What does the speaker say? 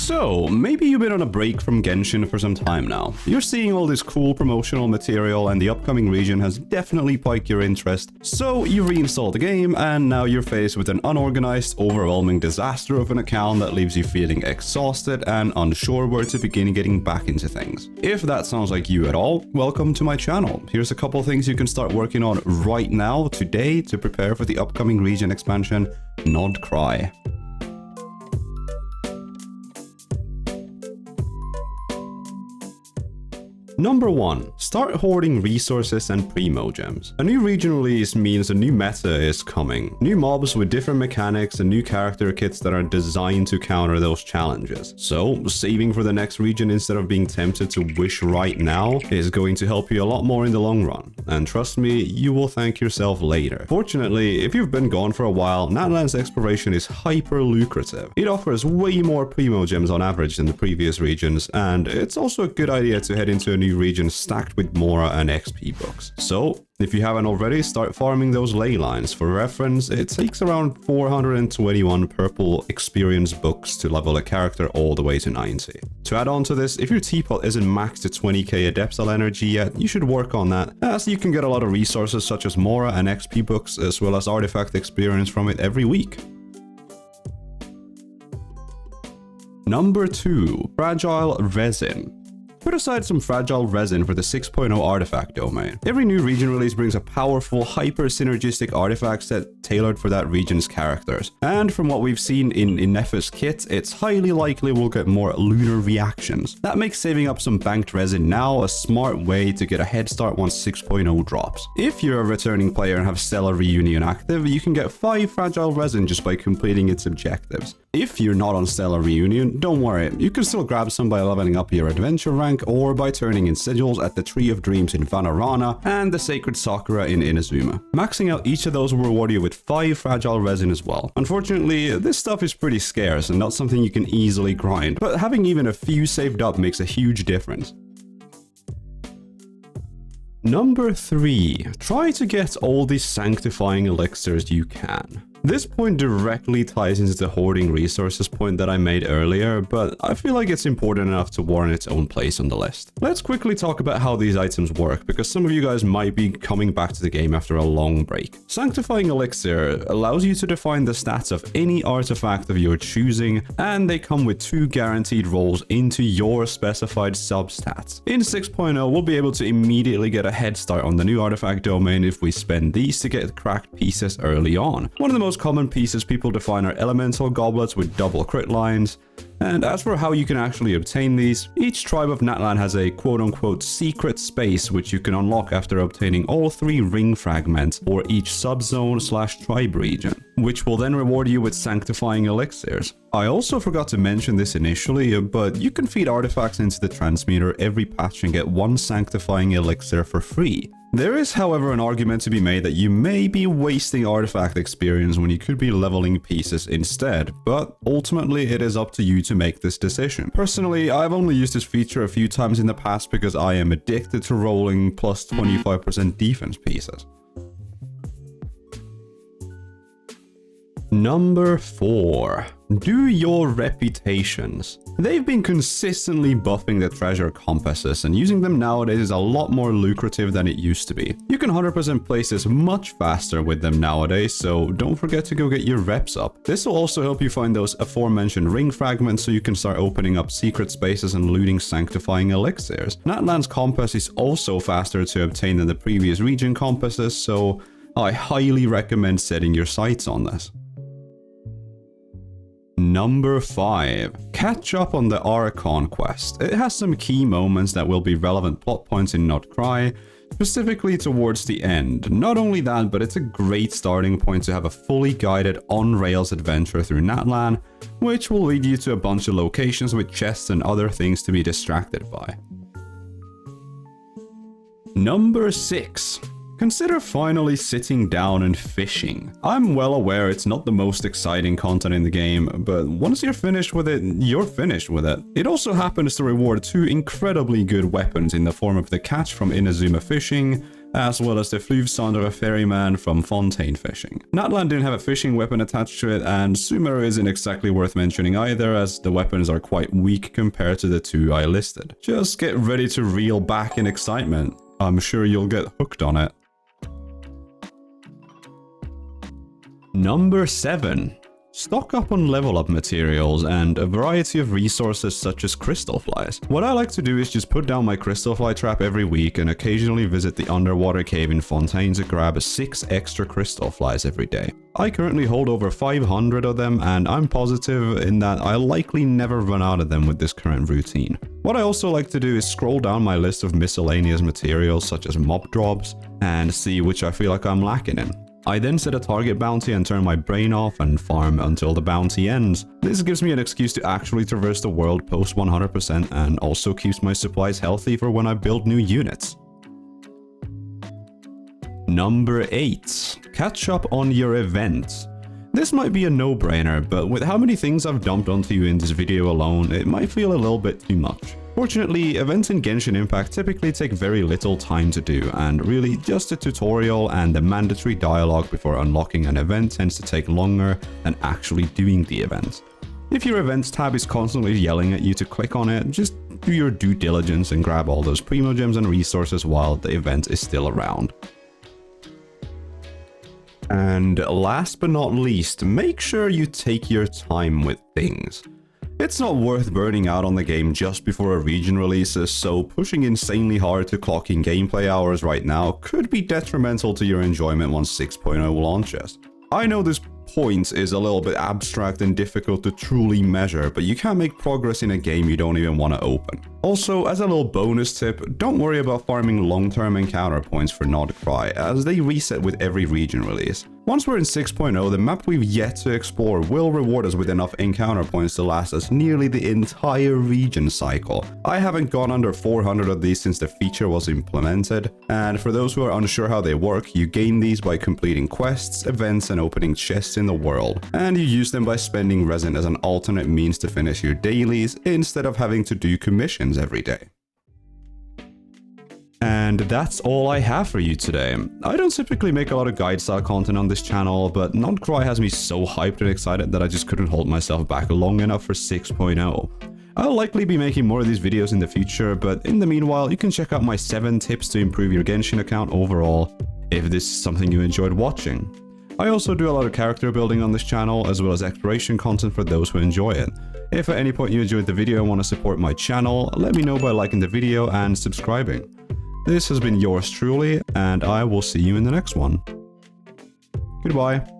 So, maybe you've been on a break from Genshin for some time now. You're seeing all this cool promotional material and the upcoming region has definitely piqued your interest. So, you reinstalled the game and now you're faced with an unorganized, overwhelming disaster of an account that leaves you feeling exhausted and unsure where to begin getting back into things. If that sounds like you at all, welcome to my channel. Here's a couple things you can start working on right now, today, to prepare for the upcoming region expansion, Nod-Krai. Number 1. Start hoarding resources and primo gems. A new region release means a new meta is coming. New mobs with different mechanics and new character kits that are designed to counter those challenges. So, saving for the next region instead of being tempted to wish right now is going to help you a lot more in the long run. And trust me, you will thank yourself later. Fortunately, if you've been gone for a while, Natlan's exploration is hyper lucrative. It offers way more primo gems on average than the previous regions, and it's also a good idea to head into a new region stacked with Mora and XP books. So, if you haven't already, start farming those ley lines. For reference, it takes around 421 purple experience books to level a character all the way to 90. To add on to this, if your teapot isn't maxed to 20k Adeptal energy yet, you should work on that, as you can get a lot of resources such as Mora and XP books, as well as artifact experience from it every week. Number 2. Fragile Resin. Put aside some fragile resin for the 6.0 artifact domain. Every new region release brings a powerful, hyper-synergistic artifact set tailored for that region's characters. And from what we've seen in Neffa's kit, it's highly likely we'll get more lunar reactions. That makes saving up some banked resin now a smart way to get a head start once 6.0 drops. If you're a returning player and have Stellar Reunion active, you can get 5 fragile resin just by completing its objectives. If you're not on Stellar Reunion, don't worry, you can still grab some by leveling up your adventure rank or by turning in sigils at the Tree of Dreams in Vanarana and the Sacred Sakura in Inazuma. Maxing out each of those will reward you with 5 fragile resin as well. Unfortunately, this stuff is pretty scarce and not something you can easily grind, but having even a few saved up makes a huge difference. Number 3. Try to get all the Sanctifying Elixirs you can. This point directly ties into the hoarding resources point that I made earlier, but I feel like it's important enough to warrant its own place on the list. Let's quickly talk about how these items work, because some of you guys might be coming back to the game after a long break. Sanctifying Elixir allows you to define the stats of any artifact of your choosing, and they come with 2 guaranteed rolls into your specified substats. In 6.0, we'll be able to immediately get a head start on the new artifact domain if we spend these to get cracked pieces early on. One of the most common pieces people define are elemental goblets with double crit lines. And as for how you can actually obtain these, each tribe of Natlan has a quote-unquote secret space which you can unlock after obtaining all 3 ring fragments for each subzone/tribe region, which will then reward you with Sanctifying Elixirs. I also forgot to mention this initially, but you can feed artifacts into the transmitter every patch and get 1 Sanctifying Elixir for free. There is, however, an argument to be made that you may be wasting artifact experience when you could be leveling pieces instead, but ultimately it is up to you to make this decision. Personally, I've only used this feature a few times in the past because I am addicted to rolling plus 25% defense pieces. Number 4. Do your reputations. They've been consistently buffing the treasure compasses, and using them nowadays is a lot more lucrative than it used to be. You can 100% places much faster with them nowadays, so don't forget to go get your reps up. This will also help you find those aforementioned ring fragments so you can start opening up secret spaces and looting Sanctifying Elixirs. Natlan's compass is also faster to obtain than the previous region compasses, so I highly recommend setting your sights on this. Number 5. Catch up on the Archon Quest. It has some key moments that will be relevant plot points in Nod-Krai, specifically towards the end. Not only that, but it's a great starting point to have a fully guided on-rails adventure through Natlan, which will lead you to a bunch of locations with chests and other things to be distracted by. Number 6. Consider finally sitting down and fishing. I'm well aware it's not the most exciting content in the game, but once you're finished with it, you're finished with it. It also happens to reward 2 incredibly good weapons in the form of the catch from Inazuma Fishing as well as the Flyvsander ferryman from Fontaine Fishing. Natlan didn't have a fishing weapon attached to it, and Sumeru isn't exactly worth mentioning either, as the weapons are quite weak compared to the two I listed. Just get ready to reel back in excitement. I'm sure you'll get hooked on it. Number 7. Stock up on level up materials and a variety of resources such as Crystalflies. What I like to do is just put down my Crystalfly trap every week and occasionally visit the underwater cave in Fontaine to grab 6 extra Crystalflies every day. I currently hold over 500 of them, and I'm positive in that I'll likely never run out of them with this current routine. What I also like to do is scroll down my list of miscellaneous materials such as mob drops and see which I feel like I'm lacking in. I then set a target bounty and turn my brain off and farm until the bounty ends. This gives me an excuse to actually traverse the world post 100% and also keeps my supplies healthy for when I build new units. Number 8. Catch up on your events. This might be a no-brainer, but with how many things I've dumped onto you in this video alone, it might feel a little bit too much. Fortunately, events in Genshin Impact typically take very little time to do, and really just a tutorial and the mandatory dialogue before unlocking an event tends to take longer than actually doing the event. If your events tab is constantly yelling at you to click on it, just do your due diligence and grab all those primogems and resources while the event is still around. And last but not least, make sure you take your time with things. It's not worth burning out on the game just before a region releases, so pushing insanely hard to clock in gameplay hours right now could be detrimental to your enjoyment once 6.0 launches. I know this point is a little bit abstract and difficult to truly measure, but you can't make progress in a game you don't even want to open. Also, as a little bonus tip, don't worry about farming long-term encounter points for Nod-Krai, as they reset with every region release. Once we're in 6.0, the map we've yet to explore will reward us with enough encounter points to last us nearly the entire region cycle. I haven't gone under 400 of these since the feature was implemented, and for those who are unsure how they work, you gain these by completing quests, events, and opening chests in the world, and you use them by spending resin as an alternate means to finish your dailies instead of having to do commissions every day. And that's all I have for you today. I don't typically make a lot of guide style content on this channel, but Nod-Krai has me so hyped and excited that I just couldn't hold myself back long enough for 6.0. I'll likely be making more of these videos in the future, but in the meanwhile, you can check out my 7 tips to improve your Genshin account overall, if this is something you enjoyed watching. I also do a lot of character building on this channel, as well as exploration content for those who enjoy it. If at any point you enjoyed the video and want to support my channel, let me know by liking the video and subscribing. This has been yours truly, and I will see you in the next one. Goodbye.